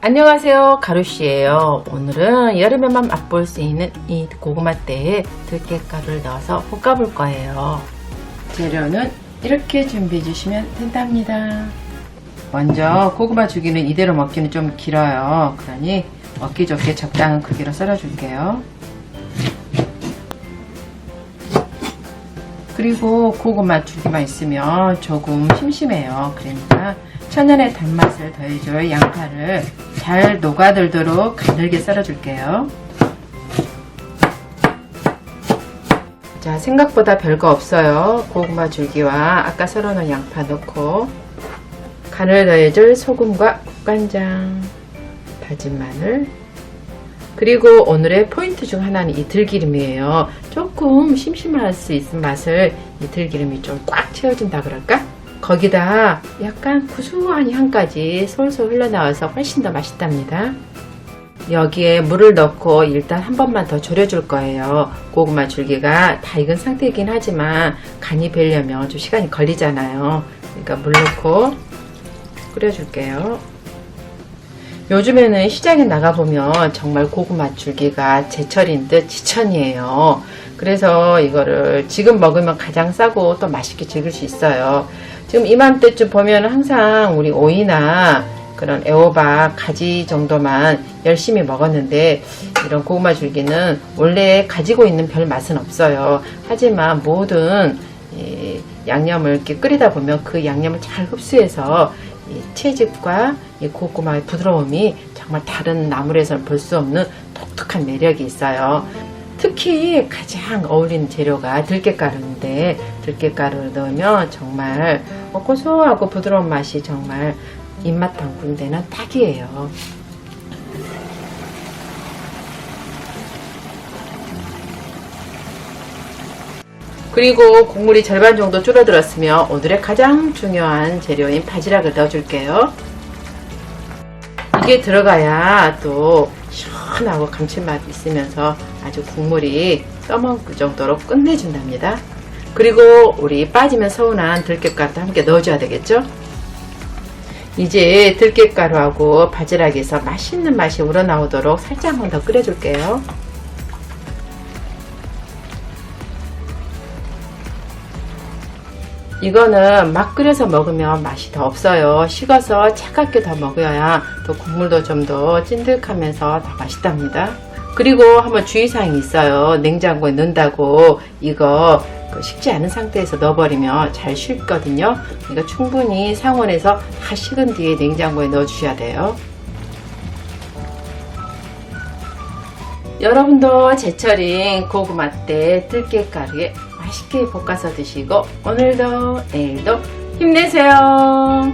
안녕하세요, 가루씨예요. 오늘은 여름에만 맛볼 수 있는 이 고구마대에 들깨가루를 넣어서 볶아볼 거예요. 재료는 이렇게 준비해 주시면 된답니다. 먼저 고구마 주기는 이대로 먹기는 좀 길어요. 그러니 먹기 좋게 적당한 크기로 썰어 줄게요. 그리고 고구마 줄기만 있으면 조금 심심해요. 그러니까 천연의 단맛을 더해줄 양파를 잘 녹아들도록 가늘게 썰어줄게요. 자, 생각보다 별거 없어요. 고구마 줄기와 아까 썰어놓은 양파 넣고 간을 더해줄 소금과 국간장, 다진 마늘, 그리고 오늘의 포인트 중 하나는 이 들기름이에요. 조금 심심할 수 있는 맛을 이 들기름이 좀 꽉 채워준다 그럴까? 거기다 약간 구수한 향까지 솔솔 흘러나와서 훨씬 더 맛있답니다. 여기에 물을 넣고 일단 한 번만 더 졸여줄 거예요. 고구마 줄기가 다 익은 상태이긴 하지만 간이 배려면 좀 시간이 걸리잖아요. 그러니까 물 넣고 끓여줄게요. 요즘에는 시장에 나가보면 정말 고구마 줄기가 제철인 듯 지천이에요. 그래서 이거를 지금 먹으면 가장 싸고 또 맛있게 즐길 수 있어요. 지금 이맘때쯤 보면 항상 우리 오이나 그런 애호박 가지 정도만 열심히 먹었는데 이런 고구마 줄기는 원래 가지고 있는 별 맛은 없어요. 하지만 모든 양념을 이렇게 끓이다 보면 그 양념을 잘 흡수해서 이 채즙과 이 고구마의 부드러움이 정말 다른 나물에서는 볼 수 없는 독특한 매력이 있어요. 특히 가장 어울리는 재료가 들깨가루인데 들깨가루를 넣으면 정말 고소하고 부드러운 맛이 정말 입맛 담근 데는 딱이에요. 그리고 국물이 절반 정도 줄어들었으면 오늘의 가장 중요한 재료인 바지락을 넣어줄게요. 이게 들어가야 또 시원하고 감칠맛이 있으면서 아주 국물이 떠먹을 정도로 끝내준답니다. 그리고 우리 빠지면 서운한 들깨가루도 함께 넣어줘야 되겠죠? 이제 들깨가루하고 바지락에서 맛있는 맛이 우러나오도록 살짝만 더 끓여줄게요. 이거는 막 끓여서 먹으면 맛이 더 없어요. 식어서 차갑게 더 먹어야 또 국물도 좀 더 찐득하면서 더 맛있답니다. 그리고 한번 주의사항이 있어요. 냉장고에 넣는다고 이거 식지 않은 상태에서 넣어버리면 잘 식거든요. 그러니까 충분히 상온에서 다 식은 뒤에 냉장고에 넣어 주셔야 돼요. 여러분도 제철인 고구마대 들깨가루에 맛있게 볶아서 드시고 오늘도 내일도 힘내세요.